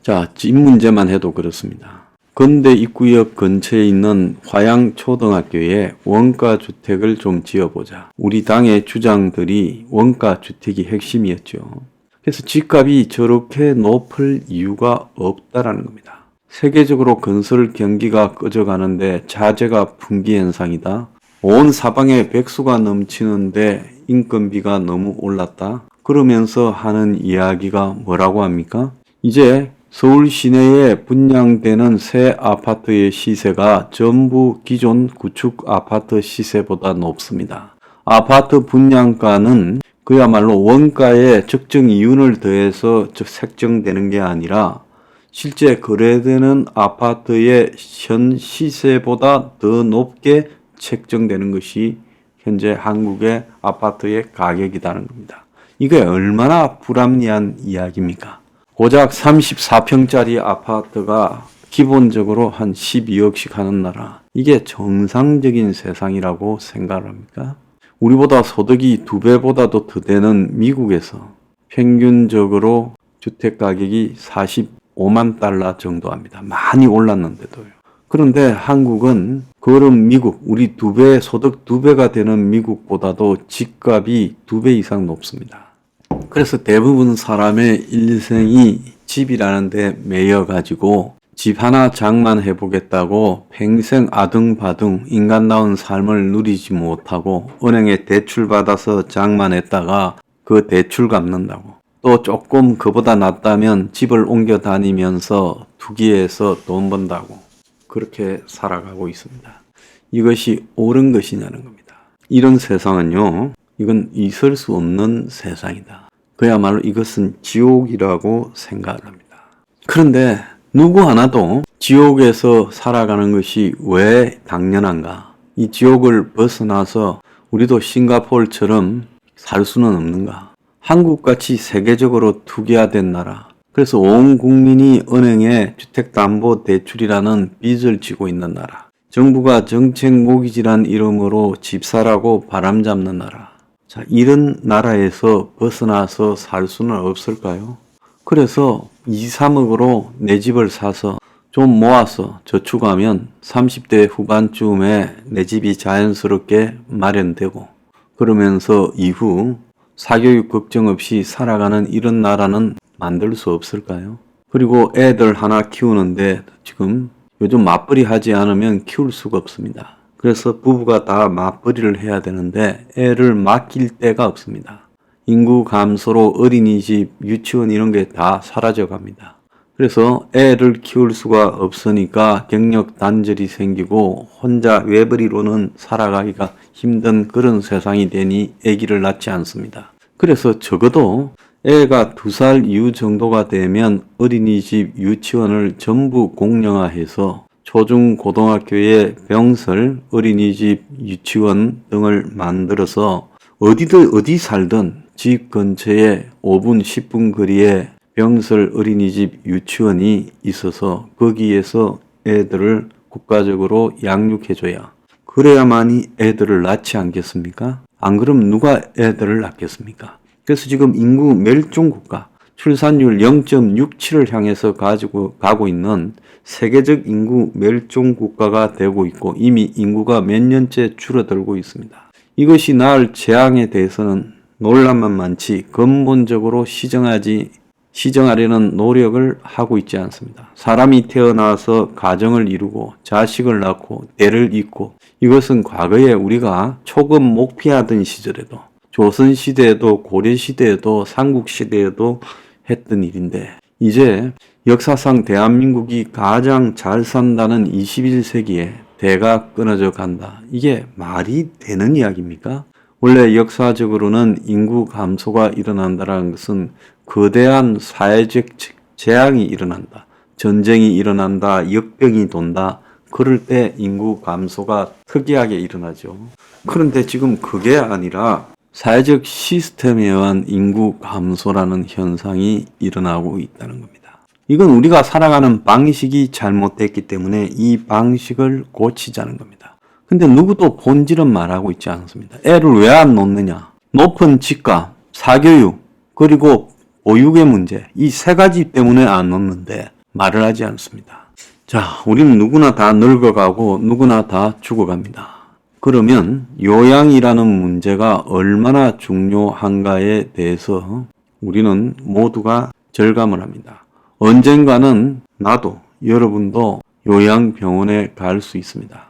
자, 집 문제만 해도 그렇습니다. 건대 입구역 근처에 있는 화양초등학교에 원가주택을 좀 지어보자. 우리 당의 주장들이 원가주택이 핵심이었죠. 그래서 집값이 저렇게 높을 이유가 없다라는 겁니다. 세계적으로 건설 경기가 꺼져가는데 자재가 품귀현상이다. 온 사방에 백수가 넘치는데 인건비가 너무 올랐다. 그러면서 하는 이야기가 뭐라고 합니까? 이제 서울 시내에 분양되는 새 아파트의 시세가 전부 기존 구축 아파트 시세보다 높습니다. 아파트 분양가는 그야말로 원가에 적정 이윤을 더해서 책정되는 게 아니라 실제 거래되는 아파트의 현 시세보다 더 높게 책정되는 것이 현재 한국의 아파트의 가격이라는 겁니다. 이게 얼마나 불합리한 이야기입니까? 고작 34평짜리 아파트가 기본적으로 한 12억씩 하는 나라. 이게 정상적인 세상이라고 생각합니까? 우리보다 소득이 2배보다도 더 되는 미국에서 평균적으로 주택 가격이 45만 달러 정도 합니다. 많이 올랐는데도요. 그런데 한국은 그런 미국, 우리 2배, 소득 2배가 되는 미국보다도 집값이 2배 이상 높습니다. 그래서 대부분 사람의 일생이 집이라는 데 매여가지고 집 하나 장만해 보겠다고 평생 아등바등 인간다운 삶을 누리지 못하고 은행에 대출 받아서 장만했다가 그 대출 갚는다고, 또 조금 그보다 낫다면 집을 옮겨 다니면서 투기해서 돈 번다고 그렇게 살아가고 있습니다. 이것이 옳은 것이냐는 겁니다. 이런 세상은요, 이건 있을 수 없는 세상이다. 그야말로 이것은 지옥이라고 생각을 합니다. 그런데 누구 하나도 지옥에서 살아가는 것이 왜 당연한가? 이 지옥을 벗어나서 우리도 싱가포르처럼 살 수는 없는가? 한국같이 세계적으로 투기화된 나라, 그래서 온 국민이 은행에 주택담보대출이라는 빚을 지고 있는 나라, 정부가 정책 모기지란 이름으로 집 사라고 바람 잡는 나라, 자, 이런 나라에서 벗어나서 살 수는 없을까요? 그래서 2, 3억으로 내 집을 사서 좀 모아서 저축하면 30대 후반쯤에 내 집이 자연스럽게 마련되고, 그러면서 이후 사교육 걱정 없이 살아가는 이런 나라는 만들 수 없을까요? 그리고 애들 하나 키우는데 지금 요즘 맞벌이 하지 않으면 키울 수가 없습니다. 그래서 부부가 다 맞벌이를 해야 되는데 애를 맡길 데가 없습니다. 인구 감소로 어린이집, 유치원 이런 게 다 사라져 갑니다. 그래서 애를 키울 수가 없으니까 경력 단절이 생기고 혼자 외벌이로는 살아가기가 힘든 그런 세상이 되니 아기를 낳지 않습니다. 그래서 적어도 애가 2살 이후 정도가 되면 어린이집, 유치원을 전부 공영화해서 초중고등학교에 병설, 어린이집, 유치원 등을 만들어서 어디 살든 집 근처에 5분, 10분 거리에 병설, 어린이집, 유치원이 있어서 거기에서 애들을 국가적으로 양육해줘야, 그래야만이 애들을 낳지 않겠습니까? 안 그러면 누가 애들을 낳겠습니까? 그래서 지금 인구 멸종 국가, 출산율 0.67을 향해서 가고 있는 세계적 인구 멸종 국가가 되고 있고 이미 인구가 몇 년째 줄어들고 있습니다. 이것이 낳을 재앙에 대해서는 논란만 많지 근본적으로 시정하려는 노력을 하고 있지 않습니다. 사람이 태어나서 가정을 이루고 자식을 낳고 대를 잇고, 이것은 과거에 우리가 초급 목피하던 시절에도, 조선시대에도 고려시대에도 삼국시대에도 했던 일인데, 이제 역사상 대한민국이 가장 잘 산다는 21세기에 대가 끊어져 간다. 이게 말이 되는 이야기입니까? 원래 역사적으로는 인구 감소가 일어난다는 것은 거대한 사회적 재앙이 일어난다, 전쟁이 일어난다, 역병이 돈다, 그럴 때 인구 감소가 특이하게 일어나죠. 그런데 지금 그게 아니라 사회적 시스템에 의한 인구 감소라는 현상이 일어나고 있다는 겁니다. 이건 우리가 살아가는 방식이 잘못됐기 때문에 이 방식을 고치자는 겁니다. 근데 누구도 본질은 말하고 있지 않습니다. 애를 왜 안 놓느냐? 높은 집값, 사교육, 그리고 보육의 문제, 이 세 가지 때문에 안 놓는데 말을 하지 않습니다. 자, 우리는 누구나 다 늙어가고 누구나 다 죽어갑니다. 그러면 요양이라는 문제가 얼마나 중요한가에 대해서 우리는 모두가 절감을 합니다. 언젠가는 나도 여러분도 요양병원에 갈 수 있습니다.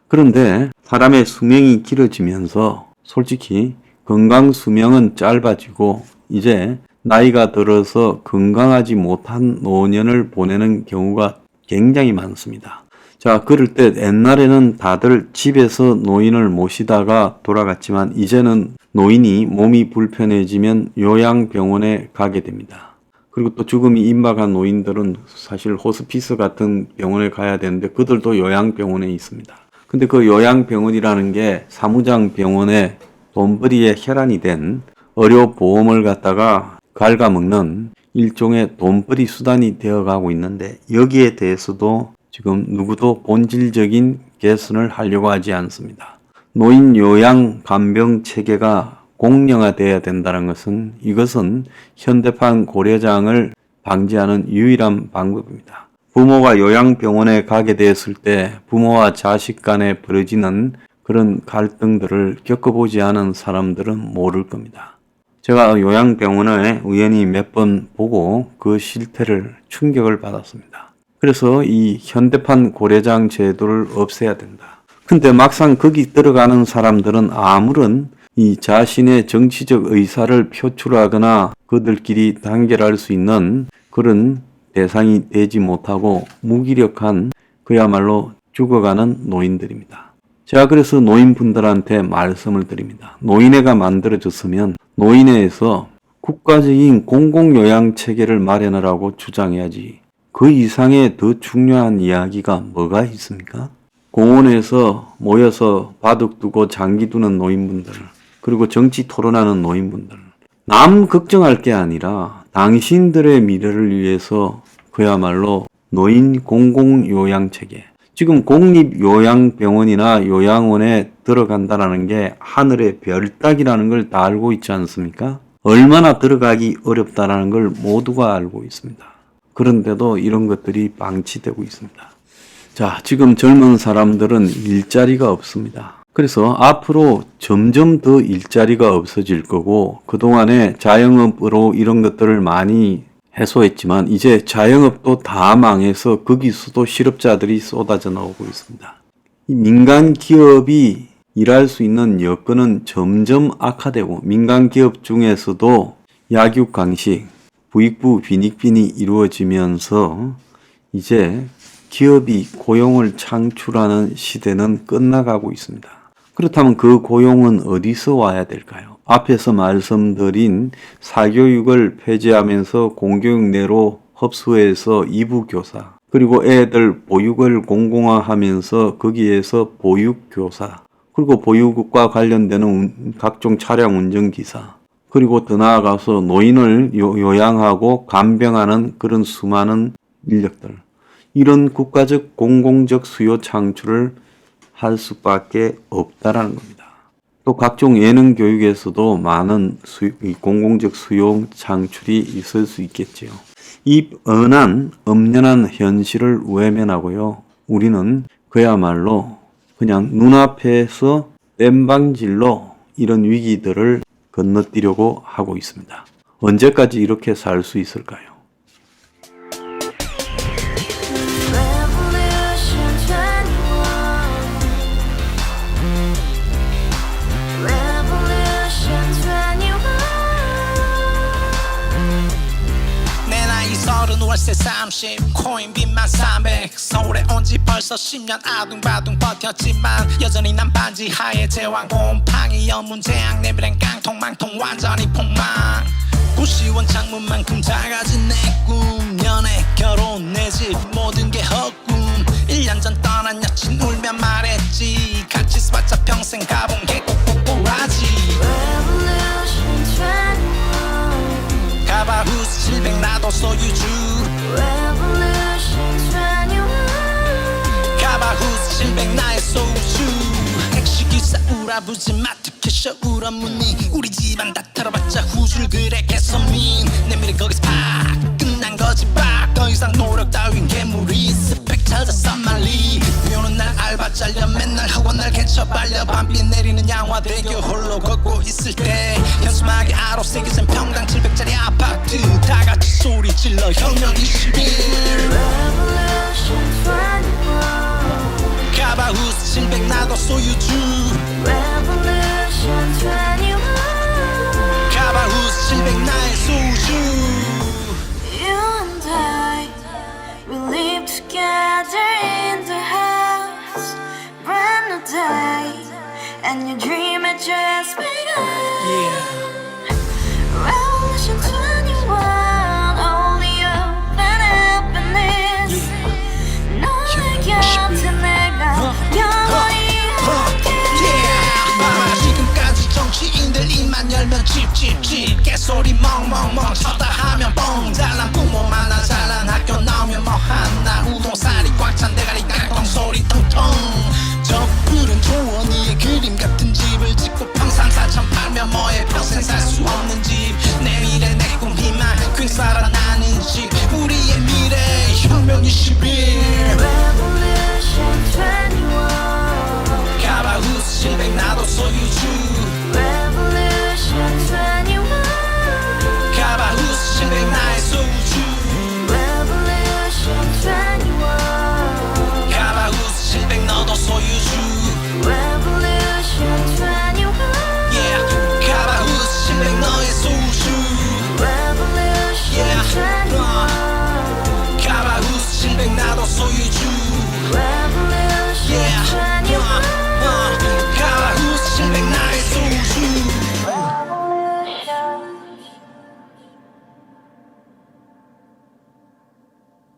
그런데 사람의 수명이 길어지면서 솔직히 건강 수명은 짧아지고 이제 나이가 들어서 건강하지 못한 노년을 보내는 경우가 굉장히 많습니다. 자, 그럴 때 옛날에는 다들 집에서 노인을 모시다가 돌아갔지만 이제는 노인이 몸이 불편해지면 요양병원에 가게 됩니다. 그리고 또 죽음이 임박한 노인들은 사실 호스피스 같은 병원에 가야 되는데 그들도 요양병원에 있습니다. 근데 그 요양병원이라는 게 사무장 병원에 돈벌이에 혈안이 된 의료보험을 갖다가 갉아먹는 일종의 돈벌이 수단이 되어가고 있는데 여기에 대해서도 지금 누구도 본질적인 개선을 하려고 하지 않습니다. 노인 요양 간병 체계가 공영화되어야 된다는 것은 이것은 현대판 고려장을 방지하는 유일한 방법입니다. 부모가 요양병원에 가게 되었을 때 부모와 자식 간에 벌어지는 그런 갈등들을 겪어보지 않은 사람들은 모를 겁니다. 제가 요양병원에 우연히 몇 번 보고 그 실태를 충격을 받았습니다. 그래서 이 현대판 고려장 제도를 없애야 된다. 근데 막상 거기 들어가는 사람들은 아무런 이 자신의 정치적 의사를 표출하거나 그들끼리 단결할 수 있는 그런 대상이 되지 못하고 무기력한 그야말로 죽어가는 노인들입니다. 제가 그래서 노인분들한테 말씀을 드립니다. 노인회가 만들어졌으면 노인회에서 국가적인 공공요양체계를 마련하라고 주장해야지. 그 이상의 더 중요한 이야기가 뭐가 있습니까? 공원에서 모여서 바둑 두고 장기 두는 노인분들, 그리고 정치 토론하는 노인분들, 남 걱정할 게 아니라 당신들의 미래를 위해서 그야말로 노인 공공요양체계, 지금 공립요양병원이나 요양원에 들어간다는 게 하늘의 별 따기라는 걸 다 알고 있지 않습니까? 얼마나 들어가기 어렵다는 걸 모두가 알고 있습니다. 그런데도 이런 것들이 방치되고 있습니다. 자, 지금 젊은 사람들은 일자리가 없습니다. 그래서 앞으로 점점 더 일자리가 없어질 거고 그동안에 자영업으로 이런 것들을 많이 해소했지만 이제 자영업도 다 망해서 거기서도 실업자들이 쏟아져 나오고 있습니다. 이 민간 기업이 일할 수 있는 여건은 점점 악화되고 민간 기업 중에서도 약육강식, 부익부 빈익빈이 이루어지면서 이제 기업이 고용을 창출하는 시대는 끝나가고 있습니다. 그렇다면 그 고용은 어디서 와야 될까요? 앞에서 말씀드린 사교육을 폐지하면서 공교육 내로 흡수해서 2부 교사, 그리고 애들 보육을 공공화하면서 거기에서 보육교사, 그리고 보육과 관련되는 각종 차량 운전기사, 그리고 더 나아가서 노인을 요양하고 간병하는 그런 수많은 인력들, 이런 국가적 공공적 수요 창출을 할 수밖에 없다라는 겁니다. 또 각종 예능 교육에서도 많은 공공적 수요 창출이 있을 수 있겠지요. 이 엄연한 현실을 외면하고요. 우리는 그야말로 그냥 눈앞에서 땜방질로 이런 위기들을 건너뛰려고 하고 있습니다. 언제까지 이렇게 살 수 있을까요? 월세 30 코인빚만 300 서울에 온 지 벌써 10년 아둥바둥 버텼지만 여전히 난 반지 하에 제왕 곰팡이 연문제약 내비랑 깡통망통 완전히 폭망 고시원 창문만큼 작아진 내 꿈 연애 결혼 내 집 모든 게 헛꿈 1년 전 떠난 여친 울며 말했지 같이 살자 평생 가본 게 꼬꼬꼬라지 가바후스 700 나도 소유주 가바후스 700 나의 소유주 택시기사 우라부지 마트 캐셔 울어문니 우리 집안 다 털어봤자 후줄 그래 개선민 내 미래 거기서 팍 끝나 끝난 거지 빡더 이상 노력 따윈 괴물이 스펙 찾아서 말리 비오는 날 알바 잘려 맨날 학원 날 개쳐 발려 밤비 내리는 양화대교 홀로 걷고 있을 때 현수막에 아로 새겨진 평당 700짜리 아파트 다같이 소리 질러 혁명 21 Revolution 21 가바우스 700 나도 소유주 Revolution 21 가바우스 700 나의 소주 You and I, we live together in the house Brand new day, and your dream had just begun Yeah